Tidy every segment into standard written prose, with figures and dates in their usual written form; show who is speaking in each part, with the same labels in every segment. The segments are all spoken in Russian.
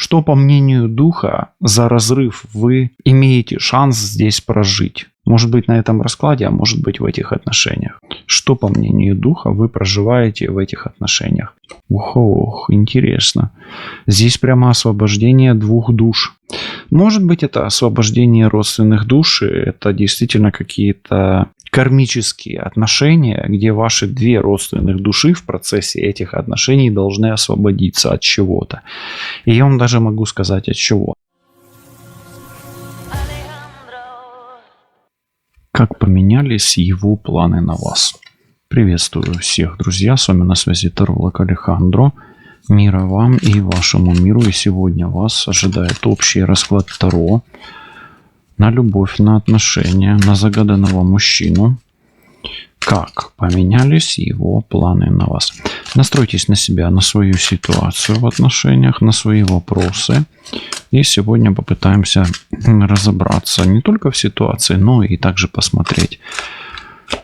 Speaker 1: Что, по мнению духа, за разрыв вы имеете шанс здесь прожить? Может быть, на этом раскладе, а может быть, в этих отношениях. Что, по мнению духа, вы проживаете в этих отношениях? Ох, интересно. Здесь прямо освобождение двух душ. Может быть, это освобождение родственных душ, и это действительно какие-то кармические отношения, где ваши две родственных души в процессе этих отношений должны освободиться от чего-то. И я вам даже могу сказать, от чего. Как поменялись его планы на вас? Приветствую всех, друзья. С вами на связи Таролог Алехандро. Мира вам и вашему миру. И сегодня вас ожидает общий расклад Таро на любовь, на отношения, на загаданного мужчину. Как поменялись его планы на вас? Настройтесь на себя, на свою ситуацию в отношениях, на свои вопросы. И сегодня попытаемся разобраться не только в ситуации, но и также посмотреть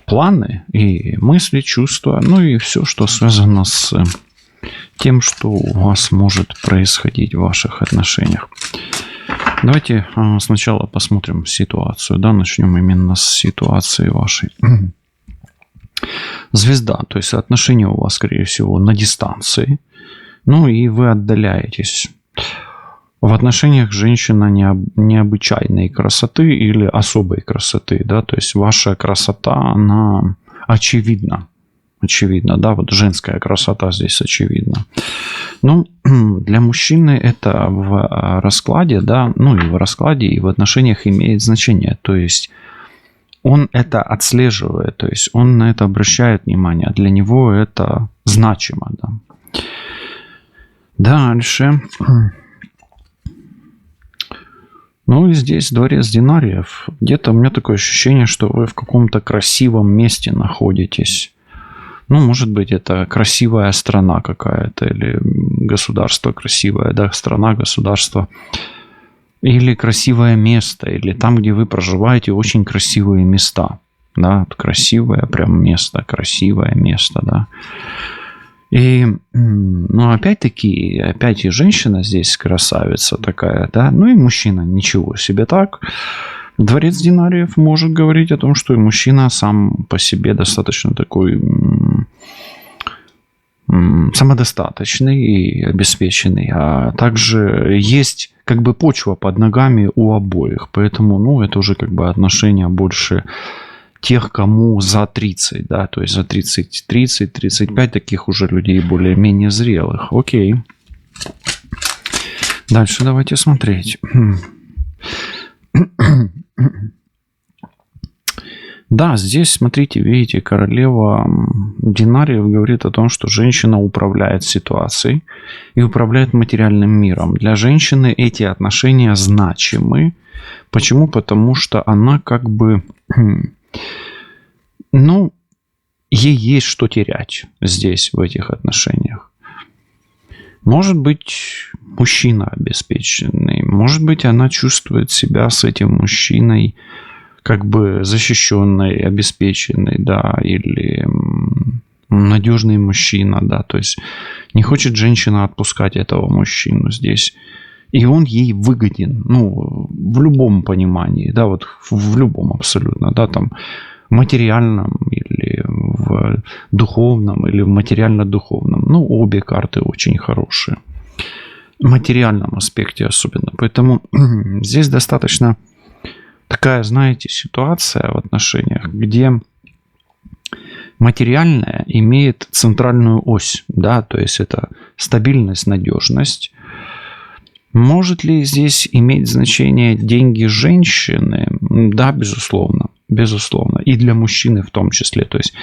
Speaker 1: планы и мысли, чувства, ну и все, что связано с тем, что у вас может происходить в ваших отношениях. Давайте сначала посмотрим ситуацию, да, начнем именно с ситуации вашей. Звезда, то есть отношения у вас, скорее всего, на дистанции, ну и вы отдаляетесь. В отношениях женщина необычайной красоты или особой красоты, да, то есть ваша красота, она очевидна. Очевидно, да, вот женская красота здесь очевидна. Ну, для мужчины это в раскладе, да, ну и в раскладе, и в отношениях имеет значение. То есть он это отслеживает, то есть он на это обращает внимание. Для него это значимо, да. Дальше. Ну и здесь дворец динариев. Где-то у меня такое ощущение, что вы в каком-то красивом месте находитесь. Ну, может быть, это красивая страна какая-то, или государство красивое, да, страна, государство. Или красивое место, или там, где вы проживаете, очень красивые места. Да, красивое прям место, красивое место, да. И, ну, опять-таки, опять и женщина здесь красавица такая, да, ну и мужчина, ничего себе так. Дворец динариев может говорить о том, что и мужчина сам по себе достаточно такой самодостаточный и обеспеченный, а также есть как бы почва под ногами у обоих, поэтому, ну, это уже как бы отношения больше тех, кому за 30, да, то есть за 30, 30, 35 таких уже людей более-менее зрелых. Окей. Дальше давайте смотреть. Да, здесь, смотрите, видите, королева динариев говорит о том, что женщина управляет ситуацией и управляет материальным миром. Для женщины эти отношения значимы. Почему? Потому что она как бы, ну, ей есть что терять здесь, в этих отношениях. Может быть, мужчина обеспеченный, может быть, она чувствует себя с этим мужчиной как бы защищенной, обеспеченной, да, или надежный мужчина, да, то есть не хочет женщина отпускать этого мужчину здесь, и он ей выгоден, ну, в любом понимании, да, вот в любом абсолютно, да, там, в материальном или в духовном, или в материально-духовном, ну, обе карты очень хорошие, в материальном аспекте особенно, поэтому здесь достаточно такая, знаете, ситуация в отношениях, где материальное имеет центральную ось, да, то есть это стабильность, надежность. Может ли здесь иметь значение деньги женщины? Да, безусловно, безусловно, и для мужчины в том числе, то есть,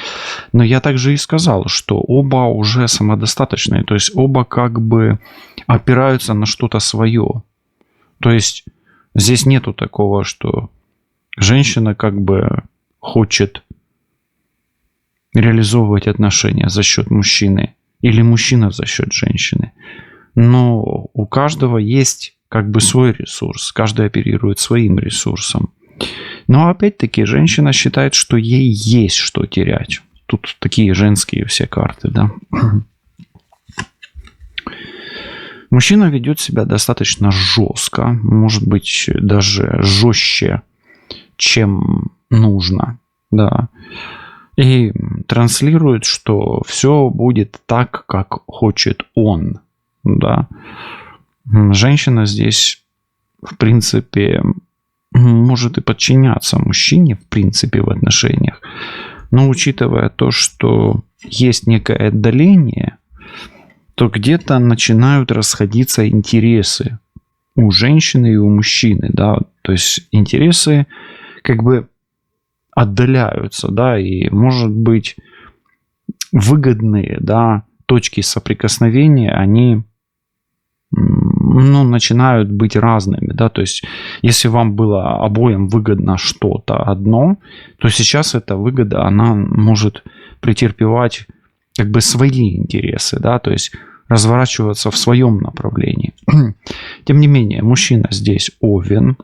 Speaker 1: но я также и сказал, что оба уже самодостаточные, то есть оба как бы опираются на что-то свое, то есть здесь нету такого, что женщина как бы хочет реализовывать отношения за счет мужчины или мужчина за счет женщины. Но у каждого есть как бы свой ресурс, каждый оперирует своим ресурсом. Но опять-таки женщина считает, что ей есть что терять. Тут такие женские все карты, да. Мужчина ведет себя достаточно жестко, может быть, даже жестче, чем нужно, да. И транслирует, что все будет так, как хочет он, да. Женщина здесь, в принципе, может и подчиняться мужчине, в принципе, в отношениях, но учитывая то, что есть некое отдаление, то где-то начинают расходиться интересы у женщины и у мужчины, да, то есть интересы как бы отдаляются, да, и, может быть, выгодные, да, точки соприкосновения, они, ну, начинают быть разными, да, то есть если вам было обоим выгодно что-то одно, то сейчас эта выгода, она может претерпевать как бы свои интересы, да, то есть разворачиваться в своем направлении. Тем не менее, мужчина здесь Овен,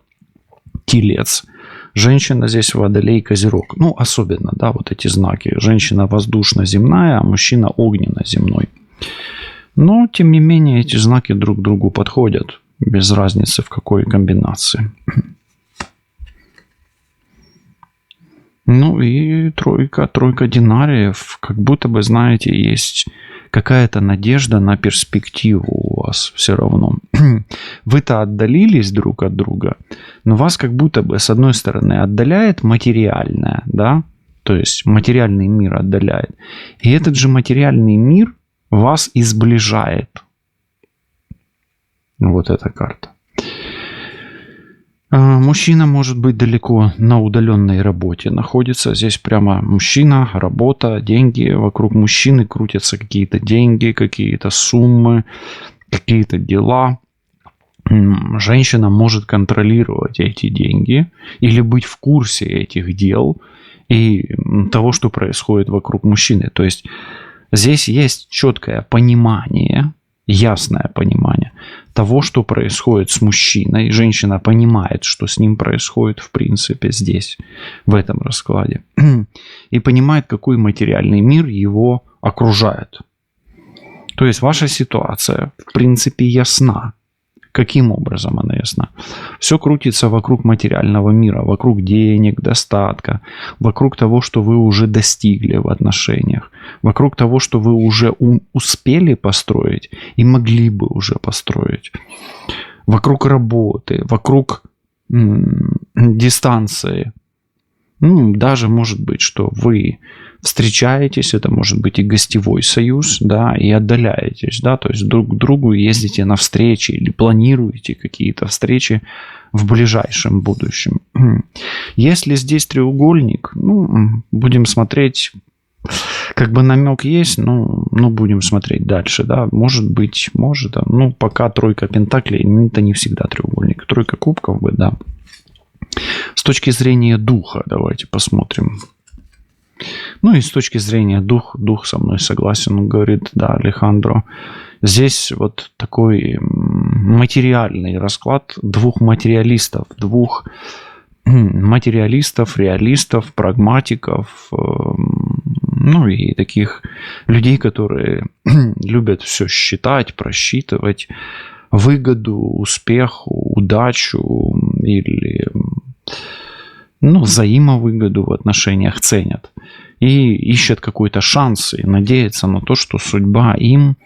Speaker 1: Телец, женщина здесь Водолей, Козерог. Ну, особенно, да, вот эти знаки. Женщина воздушно-земная, а мужчина огненно-земной. Но, тем не менее, эти знаки друг к другу подходят, без разницы в какой комбинации. Ну и тройка динариев. Как будто бы, знаете, есть какая-то надежда на перспективу у вас все равно. Вы-то отдалились друг от друга, но вас как будто бы, с одной стороны, отдаляет материальное, да, то есть материальный мир отдаляет. И этот же материальный мир вас и сближает. Вот эта карта. Мужчина может быть далеко на удаленной работе находится. Здесь прямо мужчина, работа, деньги. Вокруг мужчины крутятся какие-то деньги, какие-то суммы, какие-то дела. Женщина может контролировать эти деньги или быть в курсе этих дел и того, что происходит вокруг мужчины. То есть здесь есть четкое понимание, ясное понимание того, что происходит с мужчиной. Женщина понимает, что с ним происходит, в принципе, здесь, в этом раскладе. И понимает, какой материальный мир его окружает. То есть ваша ситуация, в принципе, ясна. Каким образом она ясна? Все крутится вокруг материального мира, вокруг денег, достатка, вокруг того, что вы уже достигли в отношениях, вокруг того, что вы уже успели построить и могли бы уже построить, вокруг работы, вокруг дистанции. Ну, даже может быть, что вы встречаетесь, это может быть и гостевой союз, да, и отдаляетесь, да, то есть друг к другу ездите на встречи или планируете какие-то встречи в ближайшем будущем. Если здесь треугольник, ну, будем смотреть, как бы намек есть, но будем смотреть дальше, да, может быть, может, ну, пока тройка пентаклей, это не всегда треугольник, тройка кубков бы, да. С точки зрения духа давайте посмотрим. Ну и с точки зрения дух со мной согласен, он говорит, да, Алехандро. Здесь вот такой материальный расклад двух материалистов, реалистов, прагматиков, ну и таких людей, которые любят все считать, просчитывать, выгоду, успех, удачу или взаимовыгоду в отношениях ценят. И ищут какой-то шанс и надеются на то, что судьба им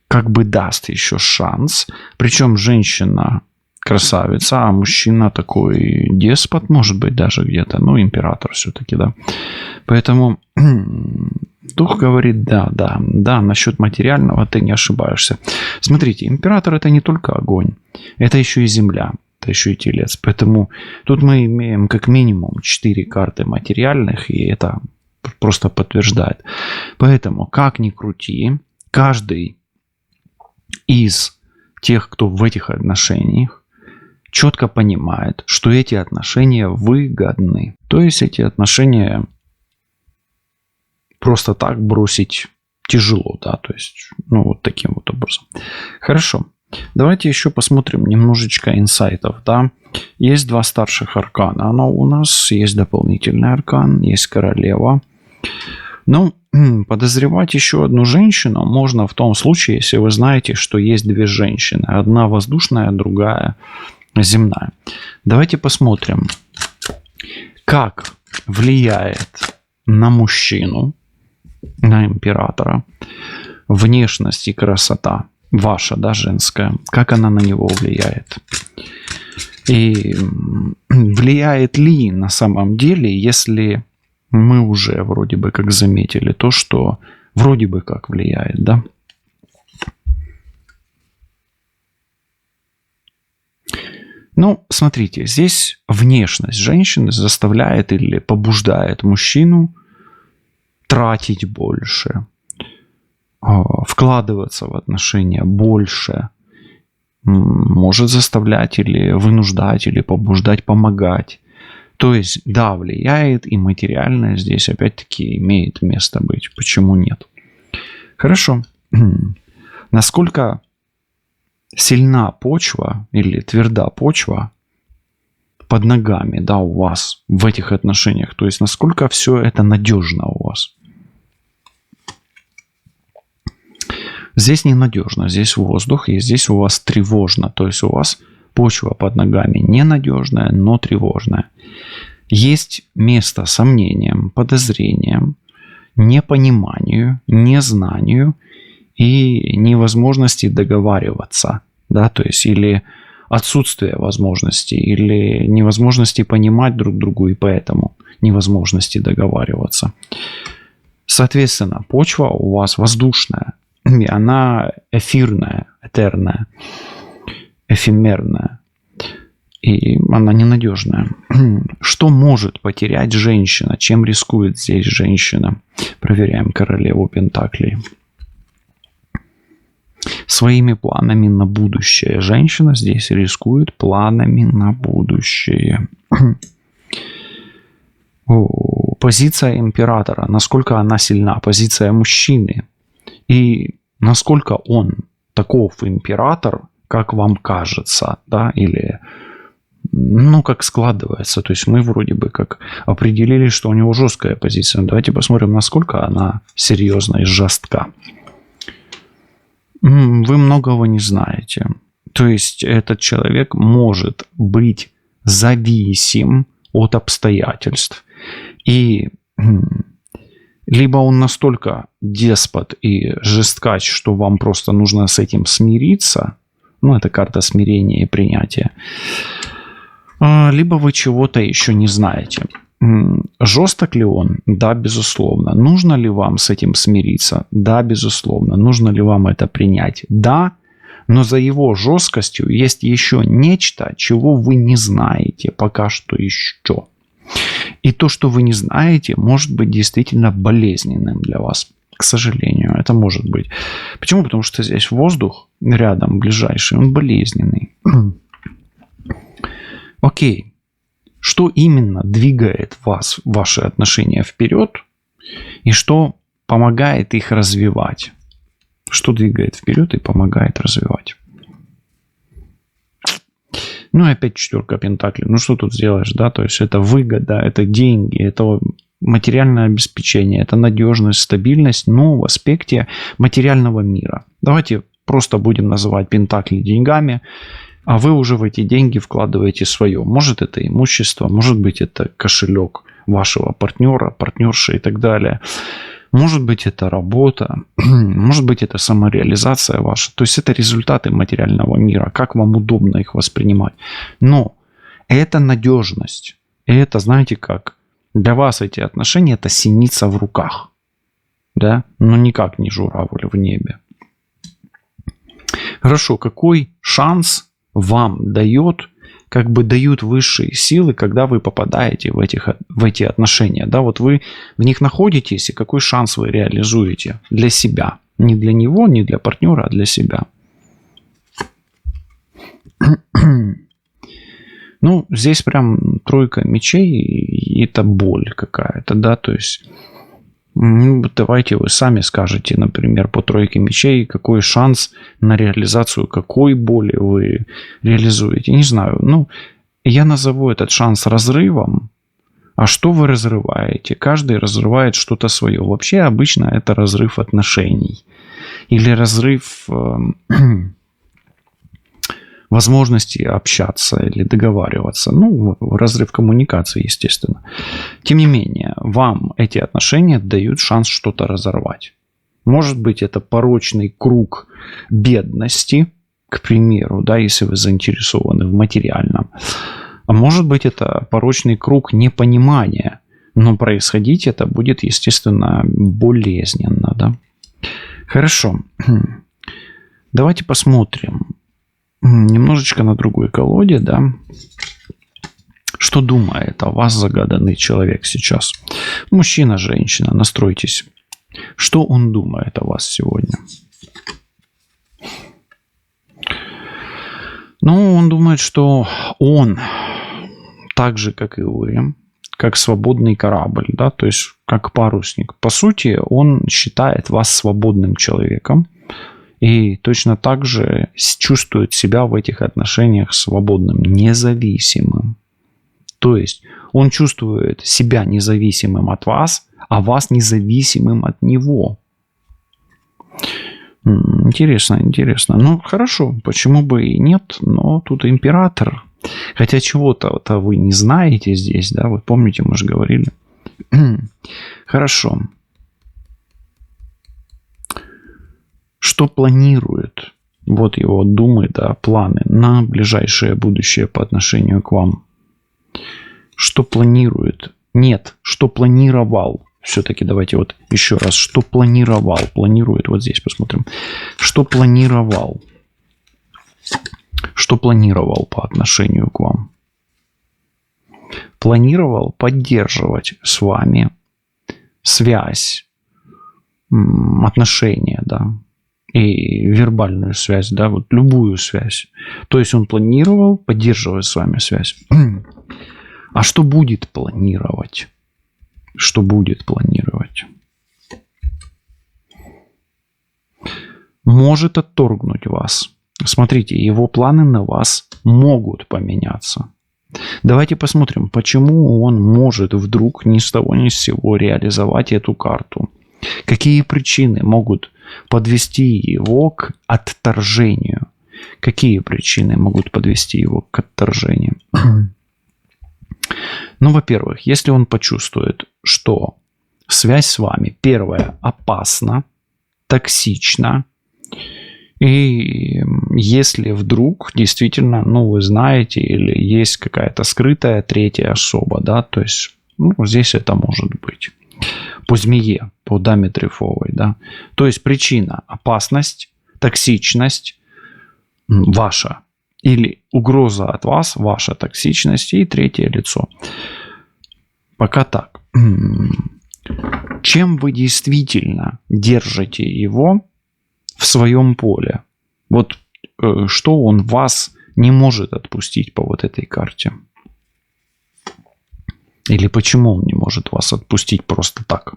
Speaker 1: как бы даст еще шанс. Причем женщина красавица, а мужчина такой деспот, может быть, даже где-то. Ну, император все-таки, да. Поэтому дух говорит, да, насчет материального ты не ошибаешься. Смотрите, император — это не только огонь, это еще и земля. Это еще и телец. Поэтому тут мы имеем как минимум 4 карты материальных, и это просто подтверждает. Поэтому, как ни крути, каждый из тех, кто в этих отношениях, четко понимает, что эти отношения выгодны. То есть эти отношения просто так бросить тяжело, да, то есть, вот таким вот образом. Хорошо. Давайте еще посмотрим немножечко инсайтов, да. Есть 2 старших аркана, но у нас есть дополнительный аркан, есть королева. Ну, подозревать еще одну женщину можно в том случае, если вы знаете, что есть две женщины. Одна воздушная, другая земная. Давайте посмотрим, как влияет на мужчину, на императора, внешность и красота ваша, да, женская, как она на него влияет. И влияет ли на самом деле, если мы уже вроде бы как заметили то, что вроде бы как влияет, да? Ну, смотрите, здесь внешность женщины заставляет или побуждает мужчину тратить больше, вкладываться в отношения больше, может заставлять или вынуждать, или побуждать помогать. То есть, да, влияет, и материальное здесь опять-таки имеет место быть. Почему нет? Хорошо. Насколько сильна почва или тверда почва под ногами, да, у вас в этих отношениях? То есть, насколько все это надежно у вас? Здесь ненадежно, здесь воздух, и здесь у вас тревожно. То есть, у вас почва под ногами ненадежная, но тревожная. Есть место сомнениям, подозрениям, непониманию, незнанию и невозможности договариваться. Да, то есть, или отсутствие возможности, или невозможности понимать друг друга, и поэтому невозможности договариваться. Соответственно, почва у вас воздушная, и она эфирная, этерная, эфемерная, и она ненадежная. Что может потерять женщина? Чем рискует здесь женщина? Проверяем королеву пентаклей. Своими планами на будущее. Женщина здесь рискует планами на будущее. Позиция императора. Насколько она сильна? Позиция мужчины. И насколько он таков император, как вам кажется, да, или, ну, как складывается. То есть мы вроде бы как определили, что у него жесткая позиция. Давайте посмотрим, насколько она серьезна и жестка. Вы многого не знаете. То есть этот человек может быть зависим от обстоятельств. И либо он настолько деспот и жесткач, что вам просто нужно с этим смириться. Ну, это карта смирения и принятия. Либо вы чего-то еще не знаете. Жесток ли он? Да, безусловно. Нужно ли вам с этим смириться? Да, безусловно. Нужно ли вам это принять? Да, но за его жесткостью есть еще нечто, чего вы не знаете пока что еще. И то, что вы не знаете, может быть действительно болезненным для вас. К сожалению, это может быть. Почему? Потому что здесь воздух рядом, ближайший, он болезненный. Окей. Что именно двигает вас, ваши отношения вперед, и что помогает их развивать? Что двигает вперед и помогает развивать? Ну и опять четверка пентаклей. Ну что тут сделаешь, да? То есть это выгода, это деньги, это материальное обеспечение, это надежность, стабильность, но в аспекте материального мира. Давайте просто будем называть пентакли деньгами, а вы уже в эти деньги вкладываете свое. Может это имущество, может быть это кошелек вашего партнера, партнерши и так далее. Может быть это работа, может быть это самореализация ваша. То есть это результаты материального мира, как вам удобно их воспринимать. Но это надежность. И это, знаете как, для вас эти отношения это синица в руках. Да? Но никак не журавль в небе. Хорошо, какой шанс вам дает, как бы дают высшие силы, когда вы попадаете в эти отношения. Да, вот вы в них находитесь, и какой шанс вы реализуете для себя. Не для него, не для партнера, а для себя. Ну, здесь прям тройка мечей, и это боль какая-то, да, то есть давайте вы сами скажете, например, по тройке мечей, какой шанс на реализацию какой боли вы реализуете. Не знаю, ну, я назову этот шанс разрывом, А что вы разрываете? Каждый разрывает что-то свое. Вообще обычно это разрыв отношений. Или разрыв возможности общаться или договариваться. Ну, разрыв коммуникации, естественно. Тем не менее, вам эти отношения дают шанс что-то разорвать. Может быть, это порочный круг бедности, к примеру, да, если вы заинтересованы в материальном. А может быть, это порочный круг непонимания. Но происходить это будет, естественно, болезненно, да. Хорошо. Давайте посмотрим немножечко на другой колоде, да. Что думает о вас загаданный человек сейчас? Мужчина, женщина, настройтесь. Что он думает о вас сегодня? Ну, он думает, что он, так же, как и вы, как свободный корабль, да, то есть как парусник. По сути, он считает вас свободным человеком и точно так же чувствует себя в этих отношениях свободным, независимым. То есть он чувствует себя независимым от вас, а вас независимым от него. Интересно, интересно. Ну, хорошо, почему бы и нет, но тут император. Хотя чего-то вы не знаете здесь, да, вы помните, мы же говорили. Хорошо. Что планирует, вот его думы, да, планы на ближайшее будущее по отношению к вам? Что планирует? Нет, что планировал? Все-таки давайте вот еще раз. Что планировал? Планирует. Вот здесь посмотрим. Что планировал? Что планировал по отношению к вам? Планировал поддерживать с вами связь, отношения, да, и вербальную связь, да, вот любую связь. То есть он планировал поддерживать с вами связь. А что будет планировать? Что будет планировать? Может отторгнуть вас. Смотрите, его планы на вас могут поменяться. Давайте посмотрим, почему он может вдруг ни с того ни с сего реализовать эту карту. Какие причины могут подвести его к отторжению? Какие причины могут подвести его к отторжению? Ну, во-первых, если он почувствует, что связь с вами, первое, опасна, токсична, и если вдруг действительно, ну, вы знаете, или есть какая-то скрытая третья особа, да, то есть, ну, здесь это может быть по змее, по даме трефовой, да, то есть причина, опасность, токсичность ваша, или угроза от вас, ваша токсичность и третье лицо. Пока так. Чем вы действительно держите его в своем поле? Вот что он вас не может отпустить по вот этой карте? Или почему он не может вас отпустить просто так?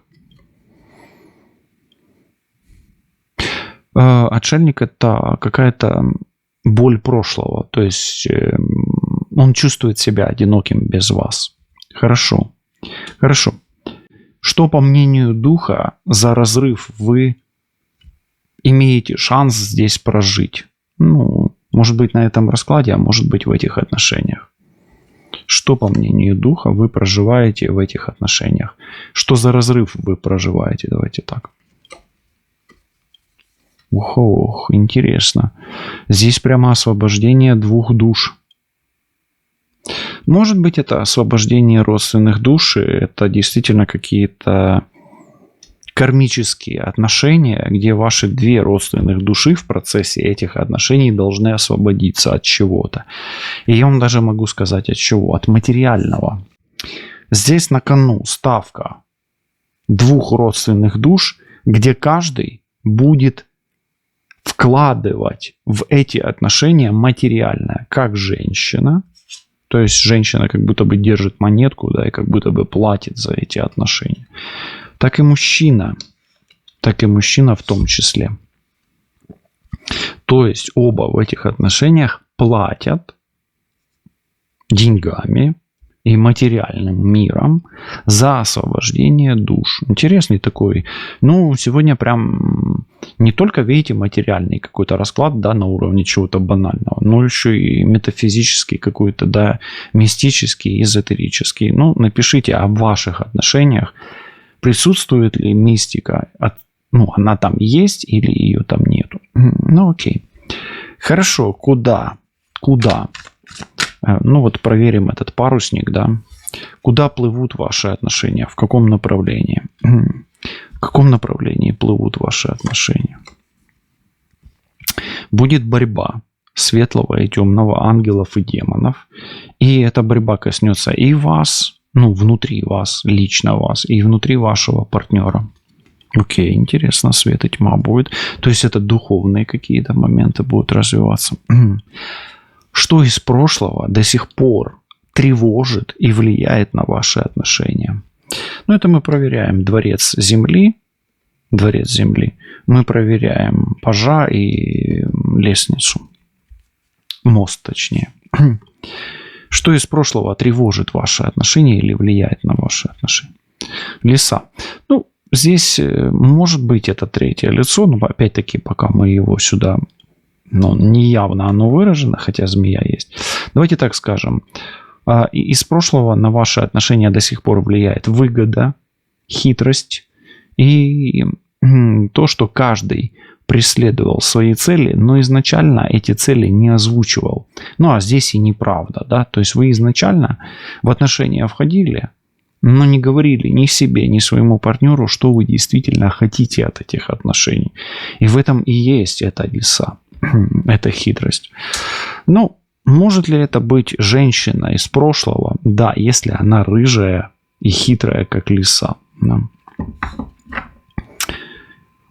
Speaker 1: Отшельник – это какая-то боль прошлого. То есть он чувствует себя одиноким без вас. Хорошо. Хорошо. Что, по мнению духа, за разрыв вы имеете шанс здесь прожить? Ну, может быть, на этом раскладе, а может быть, в этих отношениях. Что, по мнению духа, вы проживаете в этих отношениях? Что за разрыв вы проживаете? Давайте так. Ох, интересно. Здесь прямо освобождение двух душ. Может быть, это освобождение родственных душ, и это действительно какие-то кармические отношения, где ваши две родственных души в процессе этих отношений должны освободиться от чего-то. И я вам даже могу сказать от чего? От материального. Здесь на кону ставка двух родственных душ, где каждый будет вкладывать в эти отношения материальное, как женщина. То есть женщина как будто бы держит монетку, да, и как будто бы платит за эти отношения. Так и мужчина в том числе. То есть оба в этих отношениях платят деньгами и материальным миром за освобождение душ. Интересный такой. Ну, сегодня прям не только, видите, материальный какой-то расклад, да, на уровне чего-то банального, но еще и метафизический какой-то, да, мистический, эзотерический. Ну, напишите об ваших отношениях. Присутствует ли мистика? Ну, она там есть или ее там нету? Ну, окей. Хорошо, куда? Ну, вот проверим этот парусник, да. Куда плывут ваши отношения? В каком направлении? В каком направлении плывут ваши отношения? Будет борьба светлого и темного, ангелов и демонов. И эта борьба коснется и вас, ну, внутри вас, лично вас, и внутри вашего партнера. Окей, интересно, свет и тьма будет. То есть это духовные какие-то моменты будут развиваться. Что из прошлого до сих пор тревожит и влияет на ваши отношения? Ну, это мы проверяем дворец Земли. Мы проверяем пажа и лестницу. Мост, точнее. Что из прошлого тревожит ваши отношения или влияет на ваши отношения? Лиса. Ну, здесь может быть это третье лицо, но опять-таки пока мы его сюда, ну, не явно оно выражено, хотя змея есть. Давайте так скажем. Из прошлого на ваши отношения до сих пор влияет выгода, хитрость и то, что каждый преследовал свои цели, но изначально эти цели не озвучивал. Ну, а здесь и неправда, да. То есть вы изначально в отношения входили, но не говорили ни себе, ни своему партнеру, что вы действительно хотите от этих отношений. И в этом и есть эта лиса, эта хитрость. Ну, может ли это быть женщина из прошлого? Да, если она рыжая и хитрая, как лиса. Да.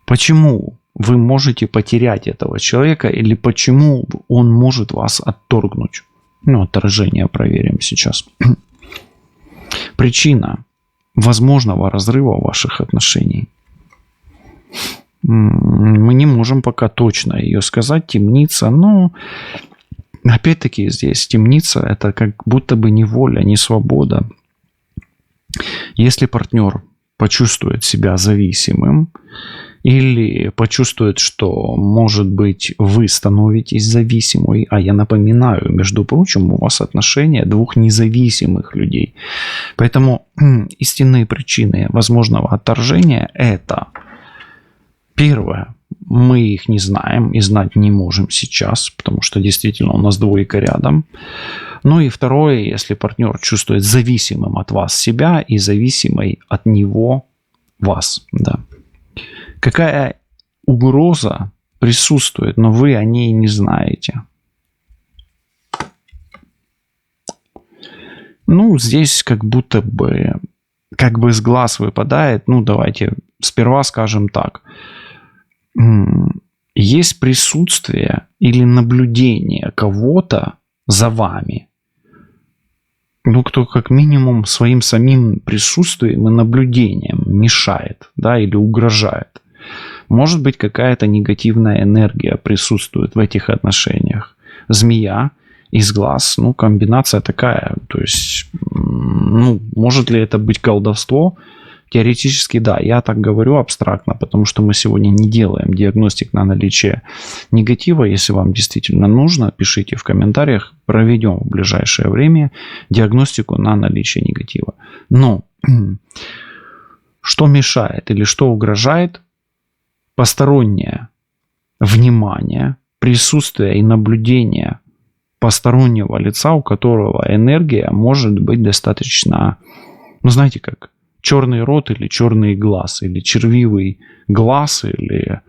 Speaker 1: Почему вы можете потерять этого человека или почему он может вас отторгнуть? Ну, отторжение проверим сейчас. Причина возможного разрыва ваших отношений. Мы не можем пока точно ее сказать, темница, но опять-таки здесь темница — это как будто бы не воля, не свобода. Если партнер почувствует себя зависимым или почувствует, что, может быть, вы становитесь зависимой, а я напоминаю, между прочим, у вас отношения двух независимых людей. Поэтому истинные причины возможного отторжения — это первое. Мы их не знаем и знать не можем сейчас, потому что действительно у нас двойка рядом. Ну и второе, если партнер чувствует зависимым от вас себя и зависимой от него вас. Да. Какая угроза присутствует, но вы о ней не знаете? Ну, здесь как будто бы с глаз выпадает. Ну, давайте сперва скажем так. Есть присутствие или наблюдение кого-то за вами. Ну, кто как минимум своим самим присутствием и наблюдением мешает, да, или угрожает. Может быть, какая-то негативная энергия присутствует в этих отношениях. Змея из глаз, ну, комбинация такая. То есть, ну, может ли это быть колдовство? Теоретически, да, я так говорю абстрактно, потому что мы сегодня не делаем диагностик на наличие негатива. Если вам действительно нужно, пишите в комментариях, проведем в ближайшее время диагностику на наличие негатива. Но что мешает или что угрожает? Постороннее внимание, присутствие и наблюдение постороннего лица, у которого энергия может быть достаточно, ну, знаете как, черный рот или черный глаз, или червивый глаз, или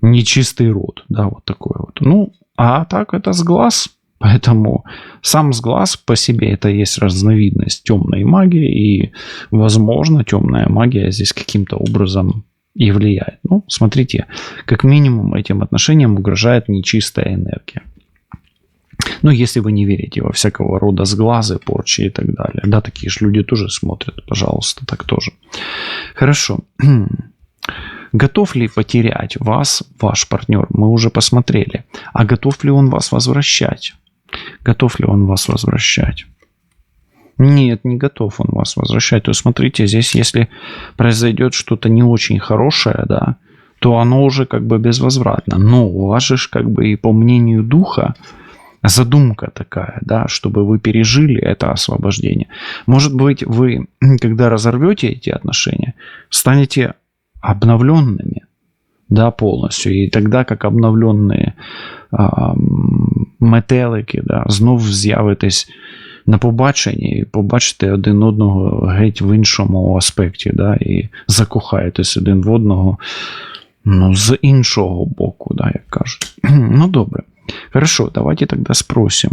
Speaker 1: нечистый рот, да, вот такой вот. Ну, а так это сглаз, поэтому сам сглаз по себе это есть разновидность темной магии, и, возможно, темная магия здесь каким-то образом и влияет. Ну, смотрите, как минимум этим отношениям угрожает нечистая энергия. Ну, если вы не верите во всякого рода сглазы, порчи и так далее. Да, такие же люди тоже смотрят, пожалуйста, так тоже. Хорошо. Готов ли потерять вас ваш партнер? Мы уже посмотрели. А готов ли он вас возвращать? Готов ли он вас возвращать? Нет, не готов он вас возвращать. То есть, смотрите, здесь если произойдет что-то не очень хорошее, да, то оно уже как бы безвозвратно. Но у вас же как бы и по мнению духа задумка такая, да, чтобы вы пережили это освобождение. Может быть, вы, когда разорвете эти отношения, станете обновленными, да, полностью. И тогда, как обновленные метелики, да, знов з'явитесь на побаченні і побачите один одного геть в іншому аспекті, да, і закохаєтесь один в одного, ну, з іншого боку, да, як кажуть. Ну, добре. Хорошо, давайте тогда спросим.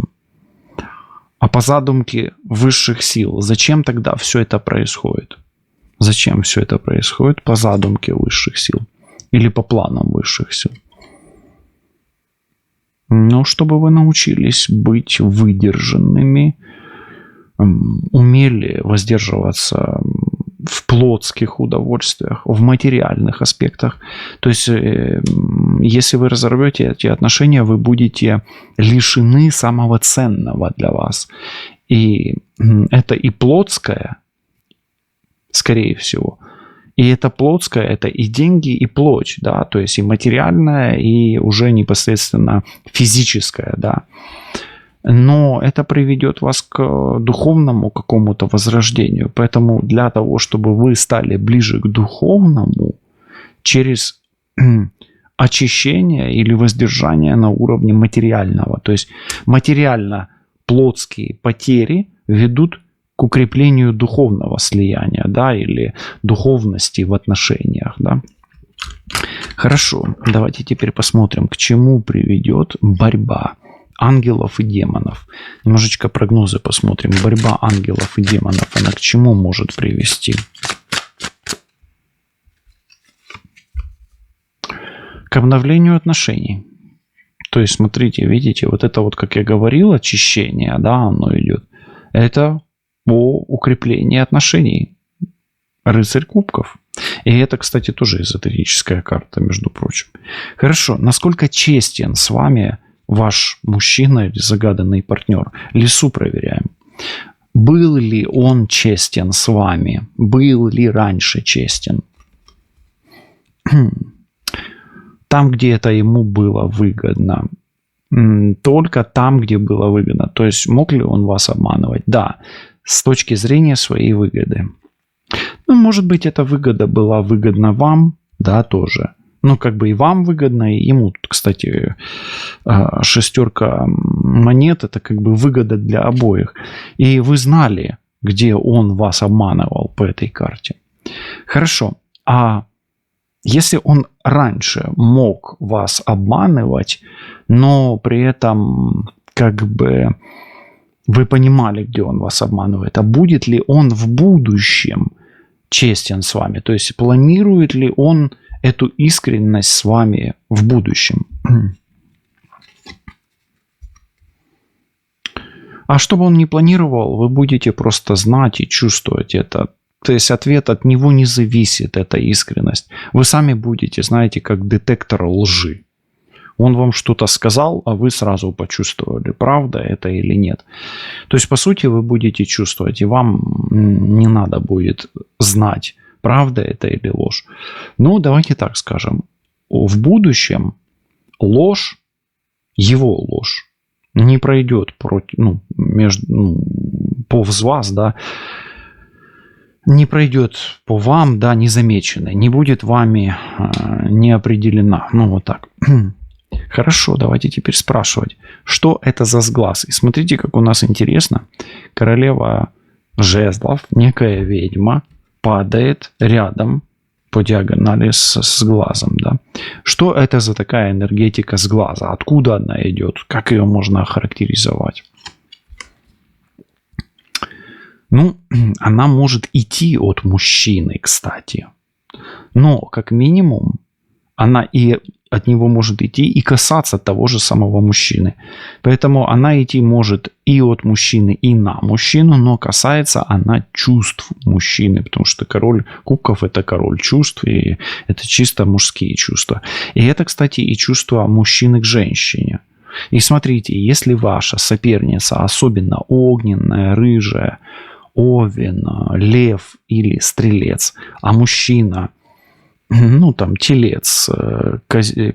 Speaker 1: А по задумке высших сил, зачем тогда все это происходит? Зачем все это происходит по задумке высших сил? Или по планам высших сил? Ну, чтобы вы научились быть выдержанными, умели воздерживаться в плотских удовольствиях, в материальных аспектах. То есть, если вы разорвете эти отношения, вы будете лишены самого ценного для вас. И это и плотское, скорее всего. И это плотское, это и деньги, и плоть, да, то есть и материальное, и уже непосредственно физическое, да. Но это приведет вас к духовному какому-то возрождению. Поэтому для того, чтобы вы стали ближе к духовному, через очищение или воздержание на уровне материального. То есть материально-плотские потери ведут к укреплению духовного слияния, да, или духовности в отношениях, да. Хорошо, давайте теперь посмотрим, к чему приведет борьба ангелов и демонов. Немножечко прогнозы посмотрим. Борьба ангелов и демонов, она к чему может привести? К обновлению отношений. То есть, смотрите, видите, вот это вот, как я говорил, очищение, да, оно идет. Это о укреплении отношений. Рыцарь кубков. И это, кстати, тоже эзотерическая карта, между прочим. Хорошо, насколько честен с вами ваш мужчина или загаданный партнер? Лису проверяем. Был ли он честен с вами? Был ли раньше честен? Там, где это ему было выгодно. Только там, где было выгодно. То есть, мог ли он вас обманывать? Да, с точки зрения своей выгоды. Ну, может быть, эта выгода была выгодна вам, да, тоже. Ну, как бы и вам выгодно, и ему, кстати, шестерка монет, это как бы выгода для обоих. И вы знали, где он вас обманывал по этой карте. Хорошо. А если он раньше мог вас обманывать, но при этом как бы вы понимали, где он вас обманывает, а будет ли он в будущем честен с вами? То есть планирует ли он эту искренность с вами в будущем? А чтобы он не планировал, вы будете просто знать и чувствовать это. То есть ответ от него не зависит, эта искренность. Вы сами будете, знаете, как детектор лжи. Он вам что-то сказал, а вы сразу почувствовали, правда это или нет. То есть, по сути, вы будете чувствовать, и вам не надо будет знать, правда это или ложь. Ну, давайте так скажем. В будущем ложь, его ложь, не пройдет повз вас, да, не пройдет по вам, да, незамеченной, не будет вами не определена. Ну, вот так. Хорошо, давайте теперь спрашивать, что это за сглаз. И смотрите, как у нас интересно. Королева жезлов, некая ведьма, падает рядом по диагонали с глазом. Да? Что это за такая энергетика с глаза? Откуда она идет? Как ее можно охарактеризовать? Ну, она может идти от мужчины, кстати. Но, как минимум, она и от него может идти и касаться того же самого мужчины. Поэтому она идти может и от мужчины, и на мужчину, но касается она чувств мужчины, потому что король кубков – это король чувств, и это чисто мужские чувства. И это, кстати, и чувства мужчины к женщине. И смотрите, если ваша соперница особенно огненная, рыжая, овен, лев или стрелец, а мужчина, ну там телец,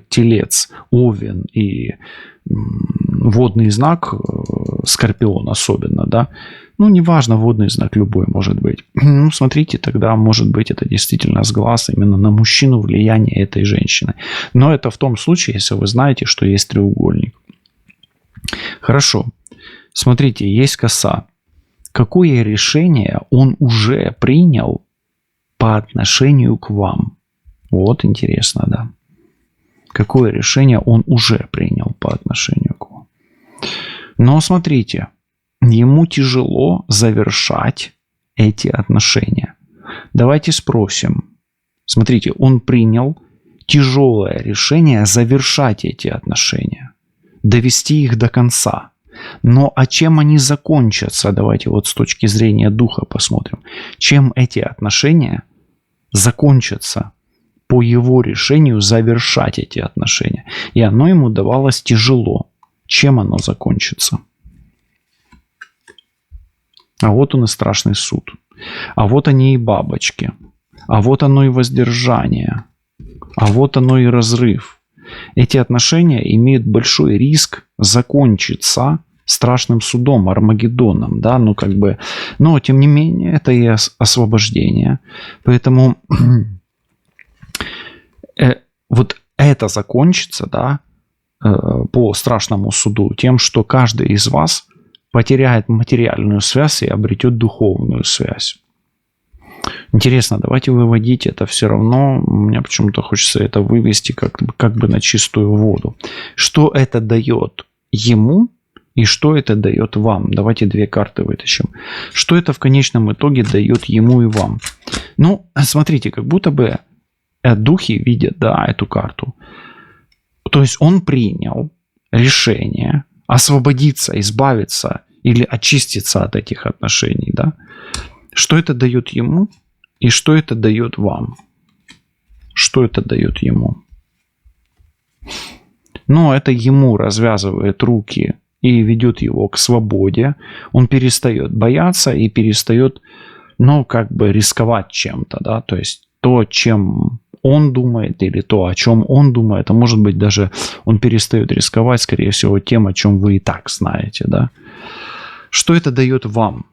Speaker 1: телец, овен и водный знак, скорпион особенно, да, ну, неважно, водный знак любой может быть. Ну, смотрите, тогда, может быть, это действительно с глаз именно на мужчину влияние этой женщины. Но это в том случае, если вы знаете, что есть треугольник. Хорошо. Смотрите, есть коса. Какое решение он уже принял по отношению к вам? Вот интересно, да. Какое решение он уже принял по отношению к вам? Но смотрите, ему тяжело завершать эти отношения. Давайте спросим. Смотрите, он принял тяжелое решение завершать эти отношения, довести их до конца. Но а чем они закончатся? Давайте вот с точки зрения духа посмотрим. Чем эти отношения закончатся по его решению завершать эти отношения? И оно ему давалось тяжело. Чем оно закончится? А вот он и страшный суд. А вот они и бабочки. А вот оно и воздержание. А вот оно и разрыв. Эти отношения имеют большой риск закончиться страшным судом, Армагеддоном, да, ну как бы, но тем не менее это и освобождение. Поэтому вот это закончится, да, по страшному суду тем, что каждый из вас потеряет материальную связь и обретет духовную связь. Интересно, давайте выводить это все равно. Мне почему-то хочется это вывести как бы на чистую воду. Что это дает ему и что это дает вам? Давайте две карты вытащим. Что это в конечном итоге дает ему и вам? Ну, смотрите, как будто бы духи видят, да, эту карту. То есть он принял решение освободиться, избавиться или очиститься от этих отношений, да? Что это дает ему и что это дает вам? Что это дает ему? Но это ему развязывает руки и ведет его к свободе. Он перестает бояться и перестает, ну, как бы рисковать чем-то, да? То есть то, чем он думает, или то, о чем он думает, а может быть даже он перестает рисковать, скорее всего, тем, о чем вы и так знаете, да? Что это дает вам?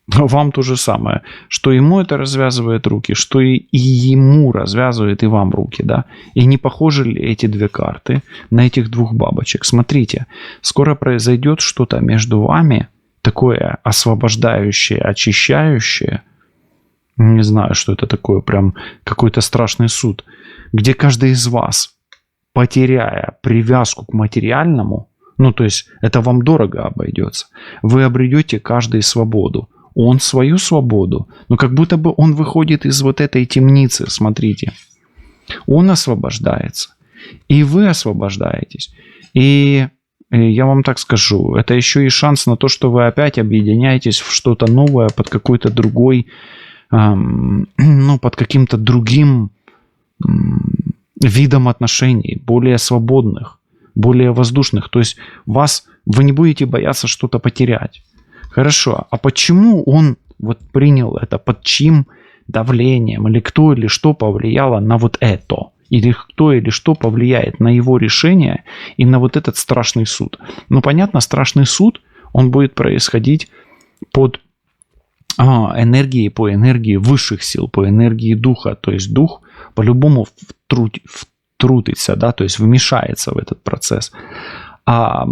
Speaker 1: Вам то же самое, что ему это развязывает руки, что и ему развязывает и вам руки, да? И не похожи ли эти две карты на этих двух бабочек? Смотрите, скоро произойдет что-то между вами, такое освобождающее, очищающее. Не знаю, что это такое, прям какой-то страшный суд, где каждый из вас, потеряя привязку к материальному, ну, то есть это вам дорого обойдется, вы обретете каждый свободу. Он свою свободу, но как будто бы он выходит из вот этой темницы, смотрите. Он освобождается, и вы освобождаетесь. И я вам так скажу, это еще и шанс на то, что вы опять объединяетесь в что-то новое под какой-то другой, ну, под каким-то другим видом отношений, более свободных, более воздушных. То есть вы не будете бояться что-то потерять. Хорошо, а почему он вот принял это, под чьим давлением, или кто или что повлияло на вот это? Или кто или что повлияет на его решение и на вот этот страшный суд? Ну, понятно, страшный суд, он будет происходить под энергией, по энергии высших сил, по энергии духа. То есть дух по-любому втрутится, да, то есть вмешается в этот процесс. А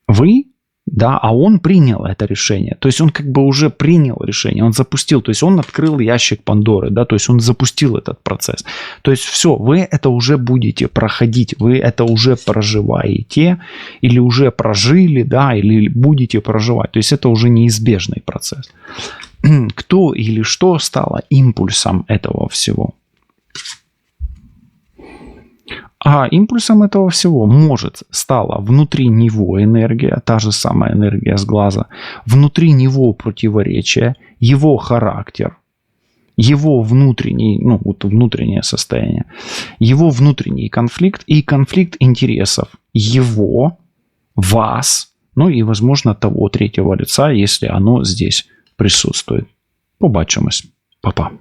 Speaker 1: вы... Да, а он принял это решение. То есть он как бы уже принял решение, он запустил, то есть он открыл ящик Пандоры, да, то есть он запустил этот процесс. То есть все, вы это уже будете проходить, вы это уже проживаете, или уже прожили, да, или будете проживать. То есть это уже неизбежный процесс. Кто или что стало импульсом этого всего? А импульсом этого всего, может, стала внутри него энергия, та же самая энергия с глаза, внутри него противоречие, его характер, его внутренний, ну, вот внутреннее состояние, его внутренний конфликт и конфликт интересов его, вас, Ну и, возможно, того третьего лица, если оно здесь присутствует. Побачимось. Па-па.